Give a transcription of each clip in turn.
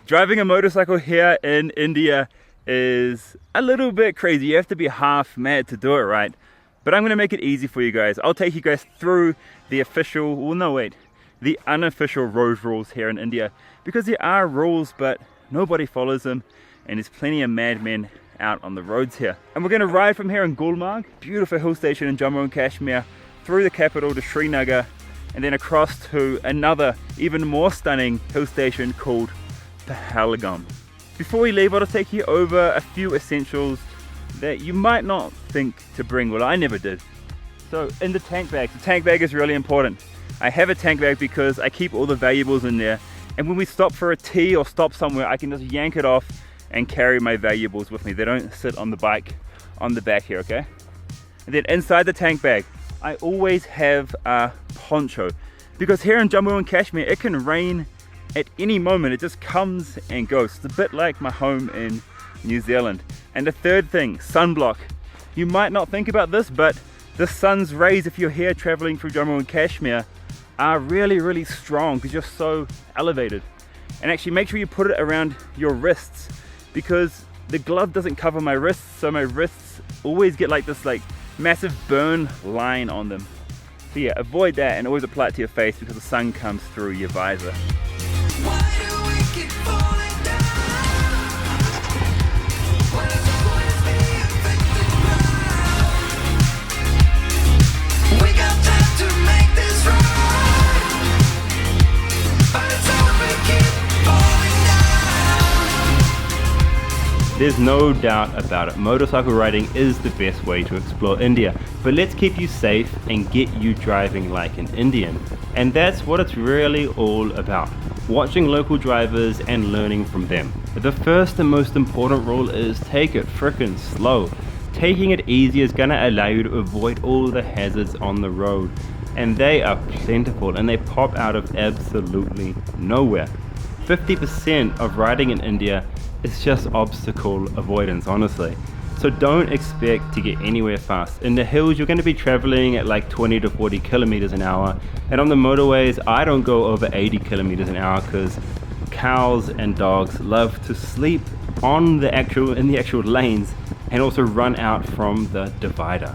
Driving a motorcycle here in India is a little bit crazy. You have to be half mad to do it right. But I'm going to make it easy for you guys. I'll take you guys through the official, well no wait, the unofficial road rules here in India. Because there are rules, but nobody follows them. And there's plenty of madmen out on the roads here. And we're going to ride from here in Gulmarg, beautiful hill station in Jammu and Kashmir, through the capital to Srinagar, and then across to another even more stunning hill station called Pahalgam. Before we leave, I'll just take you over a few essentials that you might not think to bring. Well, I never did. So in the tank bag is really important. I have a tank bag because I keep all the valuables in there, and when we stop for a tea or stop somewhere, I can just yank it off and carry my valuables with me. They don't sit on the bike on the back here, okay? And then inside the tank bag, I always have a poncho, because here in Jammu and Kashmir it can rain at any moment. It just comes and goes. It's a bit like my home in New Zealand. And the third thing, sunblock. You might not think about this, but the sun's rays, if you're here traveling through Jammu and Kashmir, are really strong because you're so elevated. And actually make sure you put it around your wrists, because the glove doesn't cover my wrists, so my wrists always get like this massive burn line on them. So yeah, avoid that and always apply it to your face because the sun comes through your visor. There's no doubt about it, motorcycle riding is the best way to explore India, but let's keep you safe and get you driving like an Indian. And that's what it's really all about, watching local drivers and learning from them. The first and most important rule is take it frickin' slow. Taking it easy is gonna allow you to avoid all the hazards on the road, and they are plentiful and they pop out of absolutely nowhere. 50% of riding in India is just obstacle avoidance, honestly. So don't expect to get anywhere fast. In the hills, you're going to be traveling at like 20 to 40 kilometers an hour. And on the motorways, I don't go over 80 kilometers an hour because cows and dogs love to sleep in the actual lanes and also run out from the divider.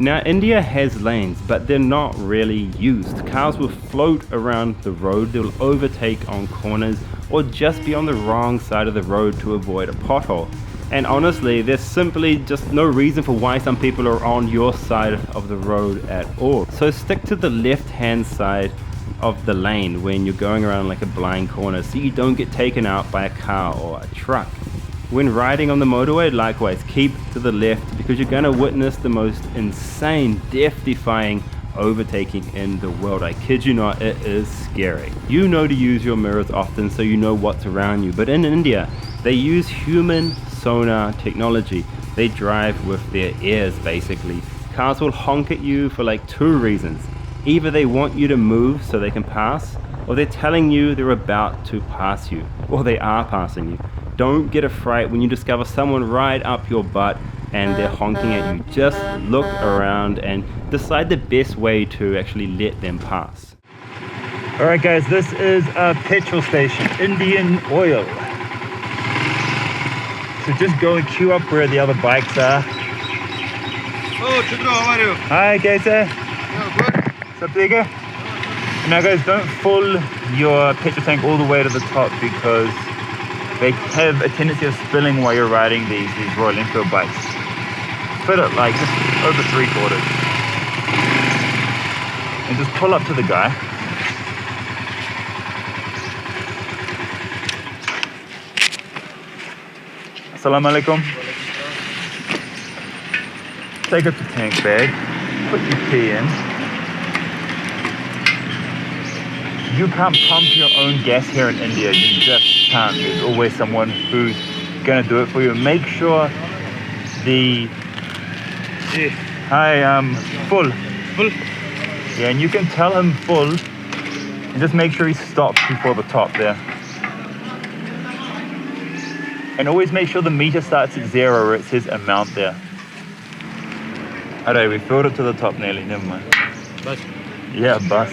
Now, India has lanes, but they're not really used. Cars will float around the road, they'll overtake on corners, or just be on the wrong side of the road to avoid a pothole. And honestly, there's simply just no reason for why some people are on your side of the road at all. So stick to the left-hand side of the lane when you're going around like a blind corner, so you don't get taken out by a car or a truck. When riding on the motorway, likewise, keep to the left because you're going to witness the most insane, death-defying overtaking in the world. I kid you not, it is scary. You know to use your mirrors often so you know what's around you, but in India, they use human sonar technology. They drive with their ears, basically. Cars will honk at you for like two reasons. Either they want you to move so they can pass, or they're telling you they're about to pass you, or they are passing you. Don't get a fright when you discover someone right up your butt and they're honking at you. Just look around and decide the best way to actually let them pass. Alright guys, this is a petrol station, Indian Oil. So just go and queue up where the other bikes are. Oh, Chudro, how are you? Hi guys. Yeah, good. What's up, Digger? Now guys, don't fill your petrol tank all the way to the top because they have a tendency of spilling while you're riding these Royal Enfield bikes. Fill it like just over 3/4. And just pull up to the guy. Assalamu alaikum. Take up the tank bag, put your key in. You can't pump your own gas here in India, you just can't. There's always someone who's gonna do it for you. Make sure the full. Yeah, and you can tell him full and just make sure he stops before the top there. And always make sure the meter starts at 0 or it says amount there. Alright, we filled it to the top nearly, never mind. Bus? Yeah, bus.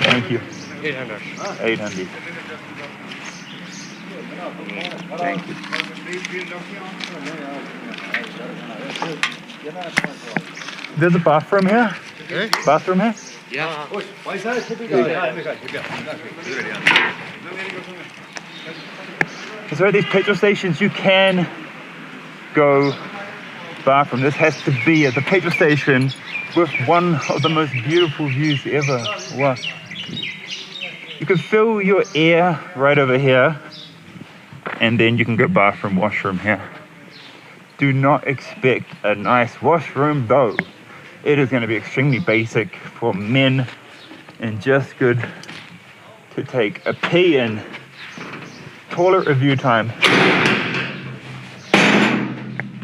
Thank you. 800. 800. Thank you. There's a bathroom here? Bathroom here? Yeah. So at these petrol stations you can go bathroom. This has to be at the petrol station with one of the most beautiful views ever. Wow. You can fill your air right over here and then you can go bathroom, washroom here. Do not expect a nice washroom though. It is going to be extremely basic for men and just good to take a pee in. Toilet review time.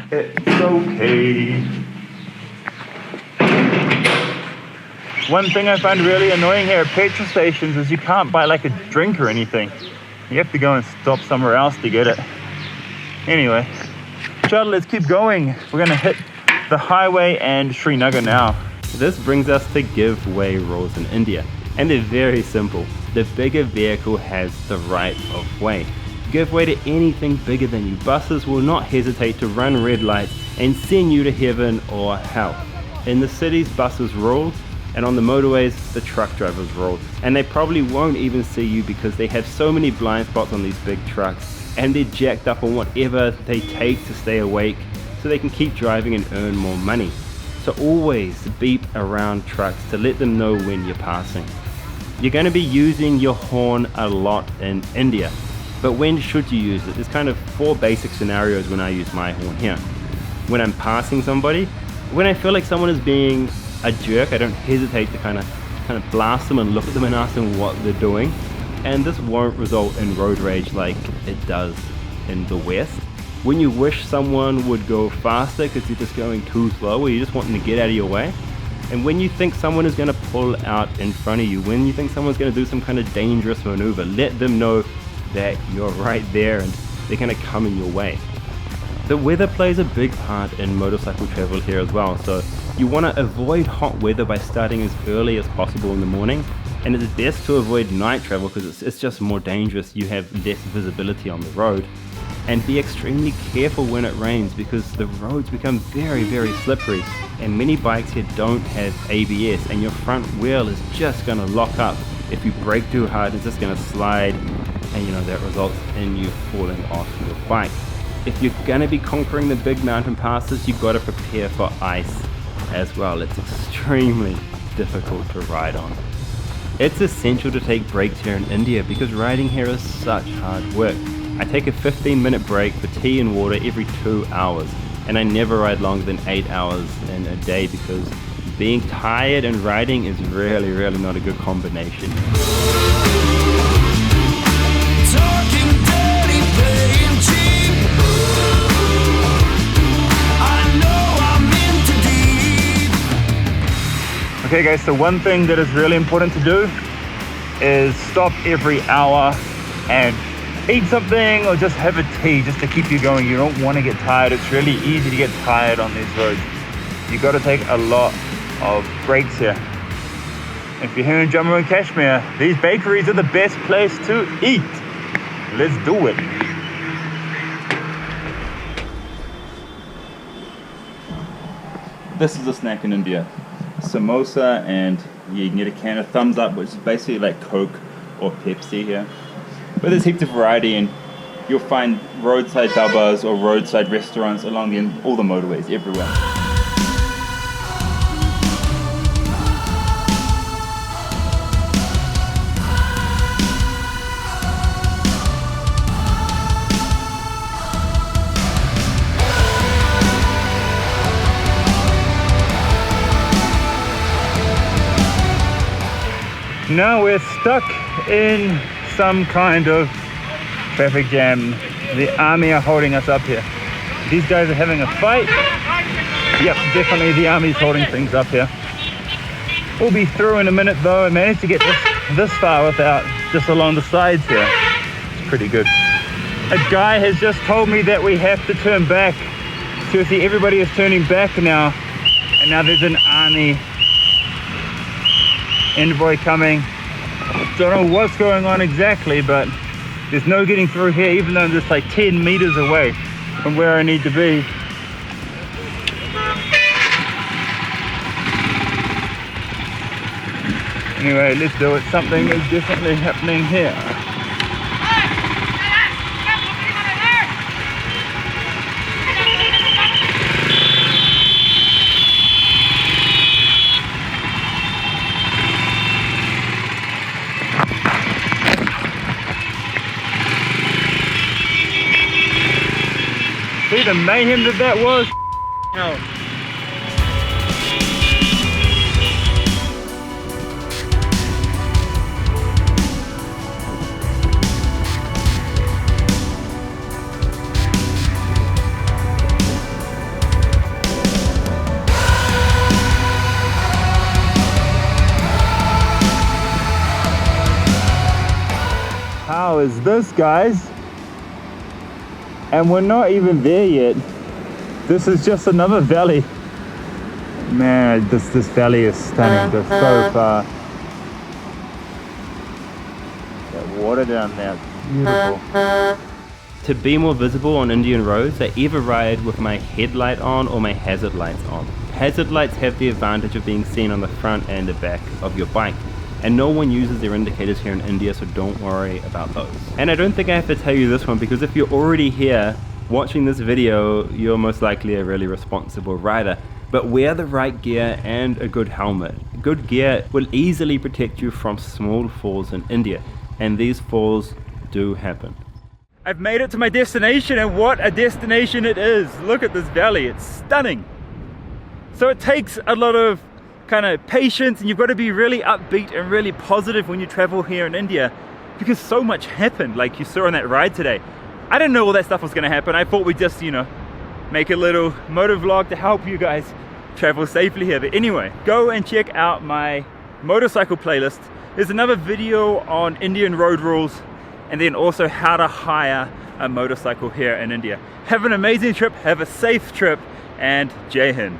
It's okay. One thing I find really annoying here at petrol stations is you can't buy like a drink or anything. You have to go and stop somewhere else to get it. Anyway, shuttle, let's keep going. We're gonna hit the highway and Srinagar now. This brings us to giveaway rules in India, and they're very simple. The bigger vehicle has the right of way. Give way to anything bigger than you. Buses will not hesitate to run red lights and send you to heaven or hell. In the cities, buses rule, and on the motorways, the truck drivers rule. And they probably won't even see you because they have so many blind spots on these big trucks, and they're jacked up on whatever they take to stay awake so they can keep driving and earn more money. So always beep around trucks to let them know when you're passing. You're going to be using your horn a lot in India. But when should you use it? There's kind of 4 basic scenarios when I use my horn here. When I'm passing somebody, when I feel like someone is being a jerk, I don't hesitate to kind of blast them and look at them and ask them what they're doing. And this won't result in road rage like it does in the West. When you wish someone would go faster because you're just going too slow or you just want them to get out of your way. And when you think someone is going to pull out in front of you, when you think someone's going to do some kind of dangerous maneuver, let them know that you're right there and they're going to come in your way. The weather plays a big part in motorcycle travel here as well, so you want to avoid hot weather by starting as early as possible in the morning, and it's best to avoid night travel because it's just more dangerous. You have less visibility on the road, and be extremely careful when it rains because the roads become very, very slippery, and many bikes here don't have ABS and your front wheel is just going to lock up. If you brake too hard, it's just going to slide, and that results in you falling off your bike. If you're going to be conquering the big mountain passes, you've got to prepare for ice as well. It's extremely difficult to ride on. It's essential to take breaks here in India because riding here is such hard work. I take a 15-minute break for tea and water every 2 hours, and I never ride longer than 8 hours in a day because being tired and riding is really, really not a good combination. Okay guys, so one thing that is really important to do is stop every hour and eat something or just have a tea just to keep you going. You don't want to get tired. It's really easy to get tired on these roads. You got to take a lot of breaks here. If you're here in Jammu and Kashmir, these bakeries are the best place to eat. Let's do it. This is a snack in India. Samosa, and you can get a can of Thumbs Up, which is basically like Coke or Pepsi here. But there's heaps of variety, and you'll find roadside dhabas or roadside restaurants along all the motorways everywhere. Now we're stuck in some kind of traffic jam. The army are holding us up here. These guys are having a fight. Yep, definitely the army's holding things up here. We'll be through in a minute though. I managed to get this far without just along the sides here. It's pretty good. A guy has just told me that we have to turn back. Seriously, everybody is turning back now. And now there's an army envoy coming. Don't know what's going on exactly, but There's no getting through here, even though I'm just like 10 meters away from where I need to be. Anyway, let's do it. Something is definitely happening here. See the mayhem that was? No. How is this, guys? And we're not even there yet. This is just another valley. Man, this valley is stunning. Just so far. That water down there, beautiful. To be more visible on Indian roads, I either ride with my headlight on or my hazard lights on. Hazard lights have the advantage of being seen on the front and the back of your bike, and no one uses their indicators here in India, so don't worry about those. And I don't think I have to tell you this one, because if you're already here watching this video, you're most likely a really responsible rider. But wear the right gear and a good helmet. Good gear will easily protect you from small falls in India, and these falls do happen. I've made it to my destination, and what a destination it is. Look at this valley, it's stunning. So it takes a lot of kind of patience, and you've got to be really upbeat and really positive when you travel here in India, because so much happened, like you saw on that ride today. I didn't know all that stuff was going to happen. I thought we'd just, you know, make a little motor vlog to help you guys travel safely here. But anyway, go and check out my motorcycle playlist. There's another video on Indian road rules, and then also how to hire a motorcycle here in India. Have an amazing trip, have a safe trip, and Jai Hind.